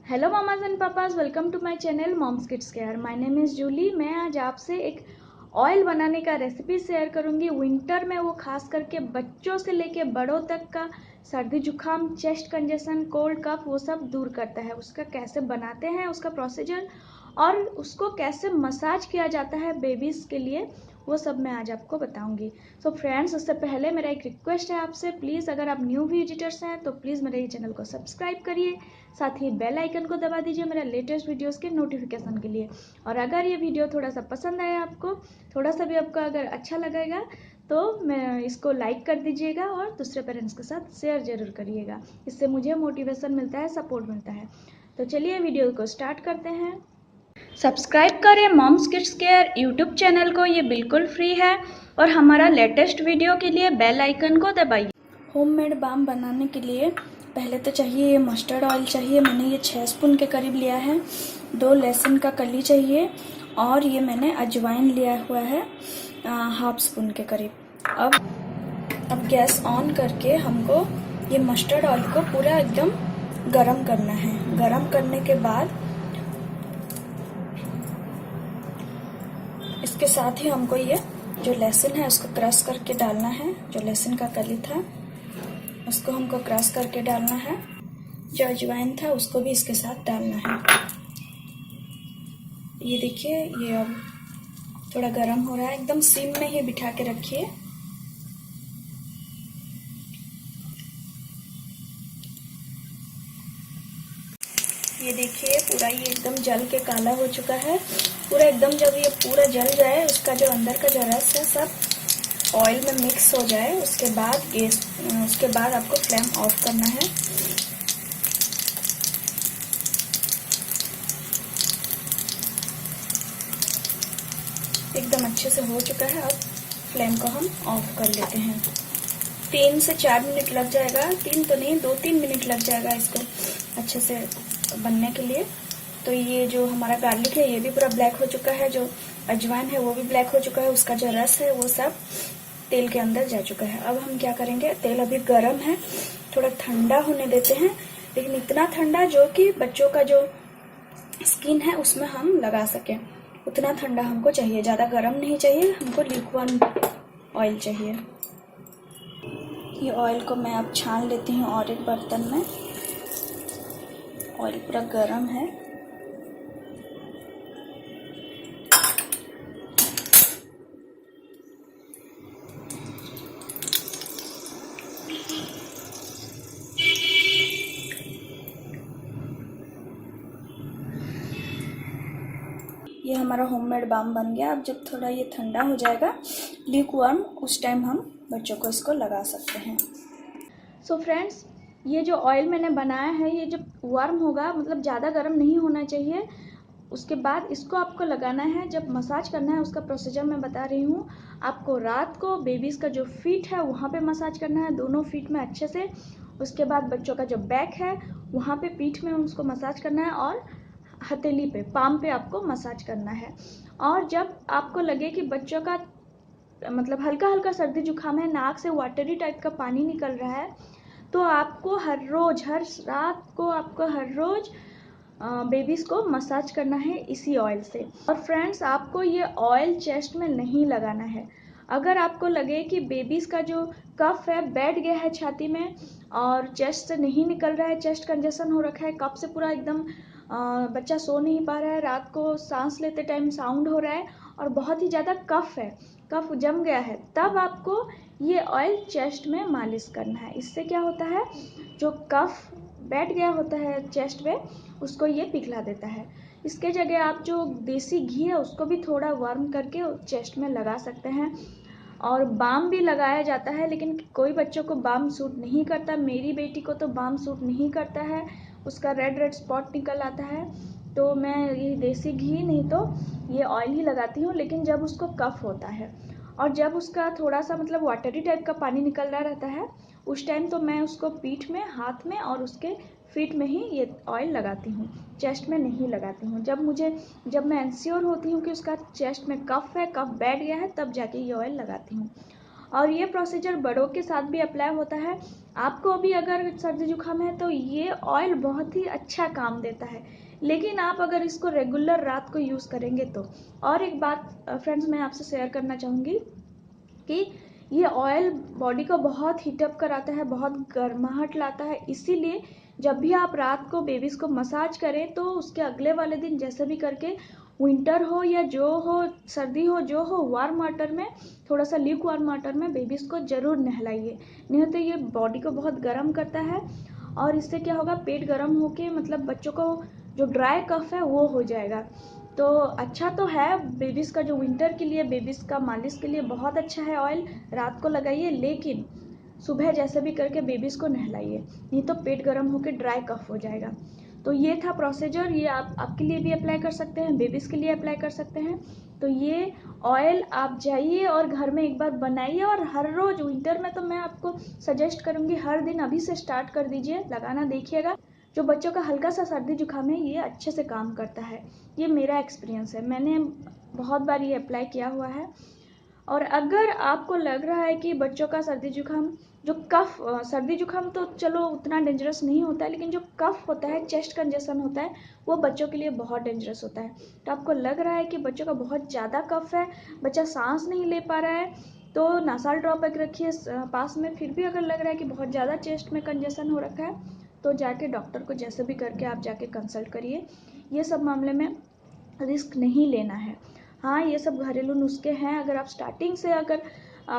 Hello mamas and papas, welcome to my channel moms kids care. My name is Julie. मैं आज आपसे एक oil बनाने का रेसिपी शेयर करूंगी। विंटर में वो खास करके बच्चों से लेके बड़ों तक का सर्दी जुकाम, चेस्ट कंजेशन, कोल्ड कफ वो सब दूर करता है। उसका कैसे बनाते हैं, उसका प्रोसीजर और उसको कैसे मसाज किया जाता है बेबीज़ के लिए, वो सब मैं आज आपको बताऊंगी। सो फ्रेंड्स, उससे पहले मेरा एक रिक्वेस्ट है आपसे, प्लीज़ अगर आप न्यू विजिटर्स हैं तो प्लीज़ मेरे चैनल को सब्सक्राइब करिए, साथ ही बेल आइकन को दबा दीजिए मेरा लेटेस्ट वीडियोस के नोटिफिकेशन के लिए। और अगर ये वीडियो थोड़ा सा पसंद आया आपको, थोड़ा सा भी आपको अगर अच्छा लगेगा तो मैं इसको लाइक कर दीजिएगा और दूसरे पेरेंट्स के साथ शेयर ज़रूर करिएगा। इससे मुझे मोटिवेशन मिलता है, सपोर्ट मिलता है। तो चलिए वीडियो को स्टार्ट करते हैं। सब्सक्राइब करें moms kids care YouTube channel को, ये बिल्कुल फ्री है। और हमारा लेटेस्ट वीडियो के लिए बेल आइकन को दबाइए। होममेड बाम बनाने के लिए पहले तो चाहिए ये मस्टर्ड ऑयल चाहिए। मैंने ये 6 स्पून के करीब लिया है। 2 लहसुन का कली चाहिए और ये मैंने अजवाइन लिया हुआ है हाफ स्पून के करीब। अब गैस ऑन करके हमको ये मस्टर्ड ऑयल को पूरा एकदम गरम करना है। गरम करने के बाद इसके साथ ही हमको ये जो लहसुन है उसको क्रश करके डालना है। जो लहसुन का कली था उसको हमको क्रश करके डालना है। जो अजवाइन था उसको भी इसके साथ डालना है। ये देखिए, ये अब थोड़ा गर्म हो रहा है। एकदम सिम में ही बिठा के रखिए। ये देखिए, पूरा ये एकदम जल के काला हो चुका है। पूरा एकदम जब ये पूरा जल जाए, उसका जो अंदर का जो रस है सब ऑयल में मिक्स हो जाए, उसके बाद आपको फ्लेम ऑफ करना है। एकदम अच्छे से हो चुका है। अब फ्लेम को हम ऑफ कर लेते हैं। 3 से 4 मिनट लग जाएगा। 3 तो नहीं, 2-3 मिनट लग जाएगा इसको अच्छे से बनने के लिए। तो ये जो हमारा गार्लिक है ये भी पूरा ब्लैक हो चुका है। जो अजवाइन है वो भी ब्लैक हो चुका है। उसका जो रस है वो सब तेल के अंदर जा चुका है। अब हम क्या करेंगे, तेल अभी गर्म है, थोड़ा ठंडा होने देते हैं, लेकिन इतना ठंडा जो कि बच्चों का जो स्किन है उसमें हम लगा सकें, उतना ठंडा हमको चाहिए। ज्यादा गर्म नहीं चाहिए, हमको ल्यूकवार्म ऑयल चाहिए। ये ऑयल को मैं अब छान लेती हूँ और एक बर्तन में। ऑयल पूरा गर्म है। ये हमारा होममेड बाम बन गया। अब जब थोड़ा ये ठंडा हो जाएगा ल्यूकवार्म, उस टाइम हम बच्चों को इसको लगा सकते हैं। सो फ्रेंड्स, ये जो ऑयल मैंने बनाया है ये जब वार्म होगा, मतलब ज़्यादा गर्म नहीं होना चाहिए, उसके बाद इसको आपको लगाना है। जब मसाज करना है उसका प्रोसीजर मैं बता रही हूँ आपको। रात को बेबीज़ का जो फीट है वहाँ पे मसाज करना है, दोनों फीट में अच्छे से। उसके बाद बच्चों का जो बैक है वहाँ पे पीठ में उसको मसाज करना है और हथेली पे, पाम पे आपको मसाज करना है। और जब आपको लगे कि बच्चों का मतलब हल्का हल्का सर्दी जुकाम है, नाक से वाटरी टाइप का पानी निकल रहा है, तो आपको हर रात को आपको हर रोज बेबीज़ को मसाज करना है इसी ऑयल से। और फ्रेंड्स, आपको ये ऑयल चेस्ट में नहीं लगाना है। अगर आपको लगे कि बेबीज़ का जो कफ है बैठ गया है छाती में और चेस्ट से नहीं निकल रहा है, चेस्ट कंजेशन हो रखा है, कफ से पूरा एकदम बच्चा सो नहीं पा रहा है, रात को सांस लेते टाइम साउंड हो रहा है और बहुत ही ज़्यादा कफ है, कफ जम गया है, तब आपको ये ऑयल चेस्ट में मालिश करना है। इससे क्या होता है, जो कफ बैठ गया होता है चेस्ट में उसको ये पिघला देता है। इसके जगह आप जो देसी घी है उसको भी थोड़ा वार्म करके चेस्ट में लगा सकते हैं। और बाम भी लगाया जाता है, लेकिन कोई बच्चों को बाम सूट नहीं करता। मेरी बेटी को तो बाम सूट नहीं करता है, उसका रेड रेड स्पॉट निकल आता है। तो मैं ये देसी घी नहीं तो ये ऑयल ही लगाती हूँ, लेकिन जब उसको कफ होता है और जब उसका थोड़ा सा मतलब वाटरी टाइप का पानी निकल रहा रहता है, उस टाइम तो मैं उसको पीठ में, हाथ में और उसके फीट में ही ये ऑयल लगाती हूँ, चेस्ट में नहीं लगाती हूँ। जब मैं इंश्योर होती हूँ कि उसका चेस्ट में कफ है, कफ बैठ गया है, तब जाके ये ऑयल लगाती हूँ। और ये प्रोसीजर बड़ों के साथ भी अप्लाई होता है। आपको भी अगर सर्दी जुकाम है तो ये ऑयल बहुत ही अच्छा काम देता है, लेकिन आप अगर इसको रेगुलर रात को यूज़ करेंगे तो। और एक बात फ्रेंड्स मैं आपसे शेयर करना चाहूँगी कि ये ऑयल बॉडी को बहुत हीटअप कराता है, बहुत गर्माहट लाता है। इसीलिए जब भी आप रात को बेबीज़ को मसाज करें तो उसके अगले वाले दिन जैसे भी करके, विंटर हो या जो हो, सर्दी हो जो हो, वार्म वाटर में, थोड़ा सा ल्यूक वार्म वाटर में बेबीज़ को ज़रूर नहलाइए। नहीं तो ये बॉडी को बहुत गर्म करता है और इससे क्या होगा, पेट गर्म होके मतलब बच्चों को जो ड्राई कफ है वो हो जाएगा। तो अच्छा तो है बेबीज़ का, जो विंटर के लिए बेबीज़ का मालिश के लिए बहुत अच्छा है ऑयल, रात को लगाइए, लेकिन सुबह जैसे भी करके बेबीज़ को नहलाइए, नहीं तो पेट गर्म होकर ड्राई कफ हो जाएगा। तो ये था प्रोसीजर, ये आप आपके लिए भी अप्लाई कर सकते हैं, बेबीज़ के लिए अप्लाई कर सकते हैं। तो ये ऑयल आप जाइए और घर में एक बार बनाइए, और हर रोज़, विंटर में तो मैं आपको सजेस्ट करूँगी हर दिन अभी से स्टार्ट कर दीजिए, लगाना देखिएगा। जो बच्चों का हल्का सा सर्दी जुकाम है ये अच्छे से काम करता है, ये मेरा एक्सपीरियंस है, मैंने बहुत बार ये अप्लाई किया हुआ है। और अगर आपको लग रहा है कि बच्चों का सर्दी जुकाम, जो कफ, सर्दी जुकाम तो चलो उतना डेंजरस नहीं होता है, लेकिन जो कफ होता है, चेस्ट कंजेशन होता है, वो बच्चों के लिए बहुत डेंजरस होता है। तो आपको लग रहा है कि बच्चों का बहुत ज़्यादा कफ है, बच्चा सांस नहीं ले पा रहा है, तो नासाल ड्रॉप एक रखिए पास में। फिर भी अगर लग रहा है कि बहुत ज़्यादा चेस्ट में कंजेशन हो रखा है, तो जाके डॉक्टर को जैसे भी करके आप जाके कंसल्ट करिए। ये सब मामले में रिस्क नहीं लेना है। हाँ, ये सब घरेलू नुस्खे हैं, अगर आप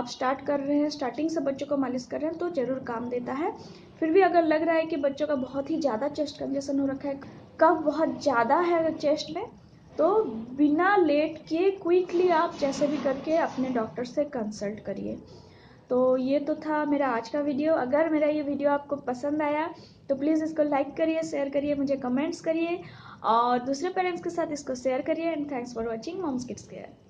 स्टार्ट कर रहे हैं, स्टार्टिंग से बच्चों को मालिश कर रहे हैं तो ज़रूर काम देता है। फिर भी अगर लग रहा है कि बच्चों का बहुत ही ज़्यादा चेस्ट कंजेशन हो रखा है, कफ बहुत ज़्यादा है चेस्ट में, तो बिना लेट किए क्विकली आप जैसे भी करके अपने डॉक्टर से कंसल्ट करिए। तो ये तो था मेरा आज का वीडियो। अगर मेरा ये वीडियो आपको पसंद आया तो प्लीज़ इसको लाइक करिए, शेयर करिए, मुझे कमेंट्स करिए और दूसरे पेरेंट्स के साथ इसको शेयर करिए। And thanks for watching moms kids care.